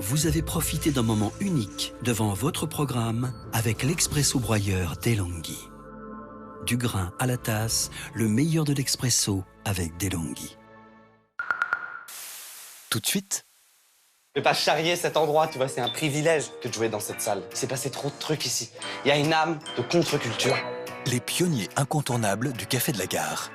vous avez profité d'un moment unique devant votre programme avec l'expresso broyeur DeLonghi. Du grain à la tasse, le meilleur de l'expresso avec DeLonghi. Tout de suite. Je vais pas charrier cet endroit, tu vois, c'est un privilège que de jouer dans cette salle. Il s'est passé trop de trucs ici. Il y a une âme de contre-culture. Les pionniers incontournables du Café de la Gare.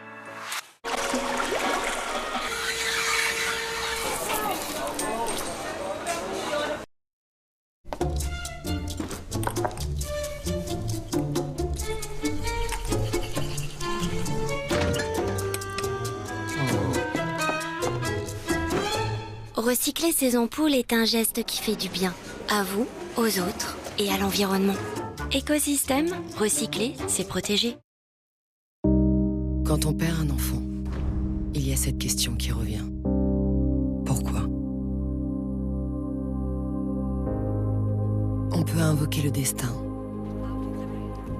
Recycler ces ampoules est un geste qui fait du bien, à vous, aux autres et à l'environnement. Écosystème, recycler, c'est protéger. Quand on perd un enfant, il y a cette question qui revient. Pourquoi? On peut invoquer le destin.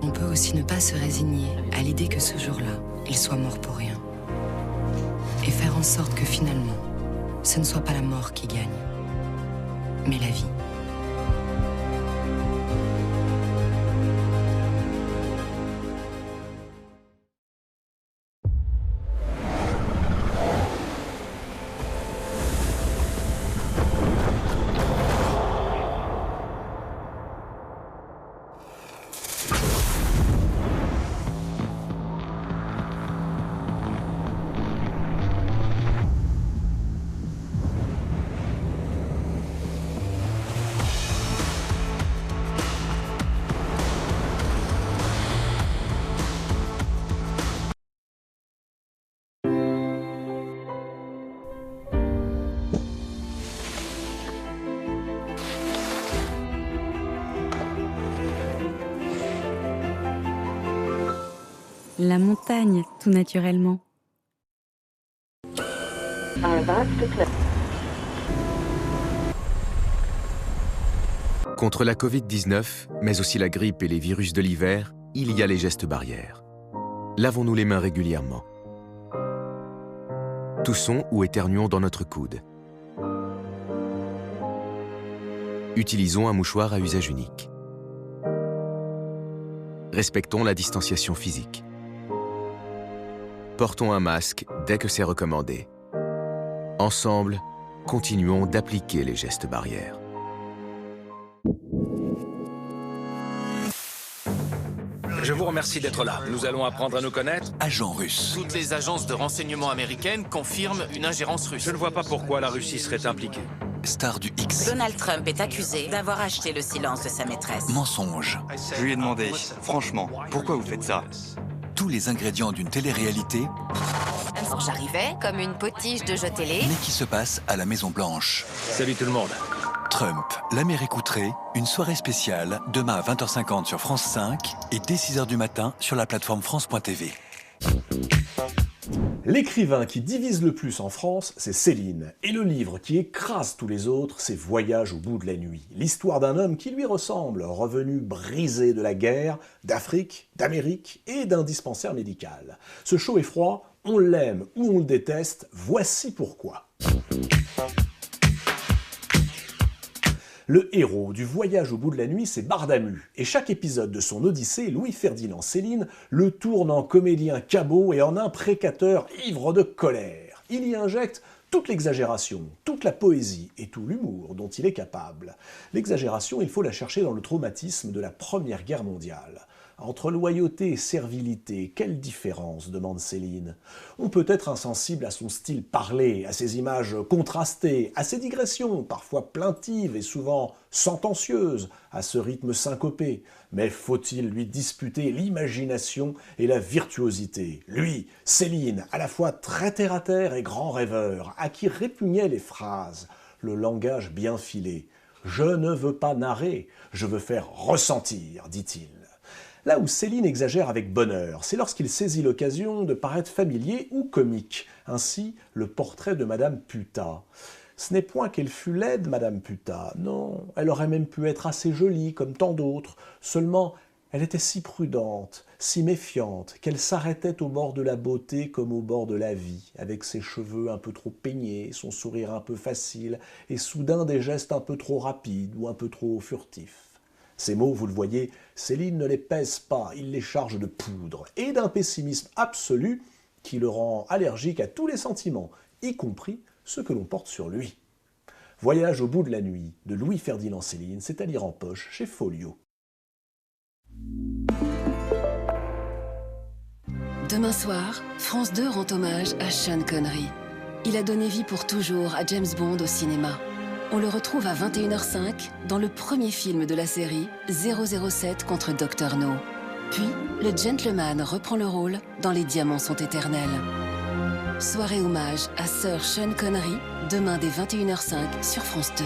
On peut aussi ne pas se résigner à l'idée que ce jour-là, il soit mort pour rien. Et faire en sorte que finalement, ce ne soit pas la mort qui gagne, mais la vie. La montagne, tout naturellement. Contre la Covid-19, mais aussi la grippe et les virus de l'hiver, il y a les gestes barrières. Lavons-nous les mains régulièrement. Toussons ou éternuons dans notre coude. Utilisons un mouchoir à usage unique. Respectons la distanciation physique. Portons un masque dès que c'est recommandé. Ensemble, continuons d'appliquer les gestes barrières. Je vous remercie d'être là. Nous allons apprendre à nous connaître. Agent russe. Toutes les agences de renseignement américaines confirment une ingérence russe. Je ne vois pas pourquoi la Russie serait impliquée. Star du X. Donald Trump est accusé d'avoir acheté le silence de sa maîtresse. Mensonge. Je lui ai demandé, franchement, pourquoi vous faites ça? Tous les ingrédients d'une télé-réalité. J'arrivais comme une potiche de jeu télé. Mais qui se passe à la Maison Blanche. Salut tout le monde. Trump, l'Amérique outrée, une soirée spéciale, demain à 20h50 sur France 5 et dès 6h du matin sur la plateforme France.tv. L'écrivain qui divise le plus en France, c'est Céline. Et le livre qui écrase tous les autres, c'est Voyage au bout de la nuit. L'histoire d'un homme qui lui ressemble, revenu brisé de la guerre, d'Afrique, d'Amérique et d'un dispensaire médical. Ce chaud et froid, on l'aime ou on le déteste, voici pourquoi. Le héros du Voyage au bout de la nuit, c'est Bardamu. Et chaque épisode de son Odyssée, Louis-Ferdinand Céline le tourne en comédien cabot et en imprécateur ivre de colère. Il y injecte toute l'exagération, toute la poésie et tout l'humour dont il est capable. L'exagération, il faut la chercher dans le traumatisme de la Première Guerre mondiale. Entre loyauté et servilité, quelle différence, demande Céline. On peut être insensible à son style parlé, à ses images contrastées, à ses digressions, parfois plaintives et souvent sentencieuses, à ce rythme syncopé. Mais faut-il lui disputer l'imagination et la virtuosité? Lui, Céline, à la fois très terre-à-terre et grand rêveur, à qui répugnaient les phrases, le langage bien filé. « Je ne veux pas narrer, je veux faire ressentir », dit-il. Là où Céline exagère avec bonheur, c'est lorsqu'il saisit l'occasion de paraître familier ou comique. Ainsi, le portrait de Madame Putat. Ce n'est point qu'elle fût laide, Madame Putat, non, elle aurait même pu être assez jolie, comme tant d'autres. Seulement, elle était si prudente, si méfiante qu'elle s'arrêtait au bord de la beauté comme au bord de la vie, avec ses cheveux un peu trop peignés, son sourire un peu facile, et soudain des gestes un peu trop rapides ou un peu trop furtifs. Ces mots, vous le voyez, Céline ne les pèse pas, il les charge de poudre, et d'un pessimisme absolu qui le rend allergique à tous les sentiments, y compris ceux que l'on porte sur lui. Voyage au bout de la nuit, de Louis-Ferdinand Céline, c'est à lire en poche chez Folio. Demain soir, France 2 rend hommage à Sean Connery. Il a donné vie pour toujours à James Bond au cinéma. On le retrouve à 21h05 dans le premier film de la série 007 contre Dr No. Puis, le gentleman reprend le rôle dans Les Diamants sont éternels. Soirée hommage à Sir Sean Connery, demain dès 21h05 sur France 2.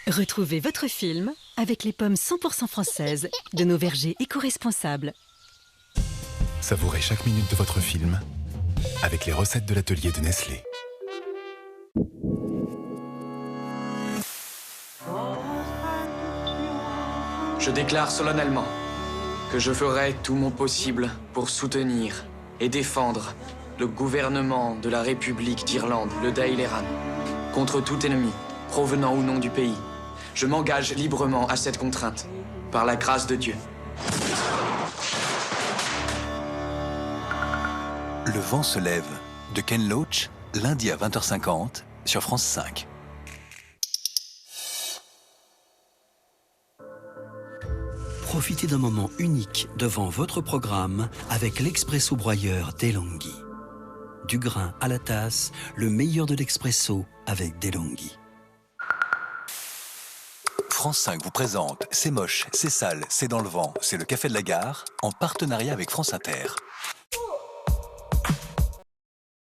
Retrouvez votre film avec les pommes 100% françaises de nos vergers éco-responsables. Savourez chaque minute de votre film avec les recettes de l'atelier de Nestlé. Je déclare solennellement que je ferai tout mon possible pour soutenir et défendre le gouvernement de la République d'Irlande, le Dáil Éireann, contre tout ennemi, provenant ou non du pays. Je m'engage librement à cette contrainte, par la grâce de Dieu. Le vent se lève, de Ken Loach, lundi à 20h50 sur France 5. Profitez d'un moment unique devant votre programme avec l'expresso broyeur DeLonghi. Du grain à la tasse, le meilleur de l'expresso avec DeLonghi. France 5 vous présente C'est moche, c'est sale, c'est dans le vent, c'est le café de la gare, en partenariat avec France Inter.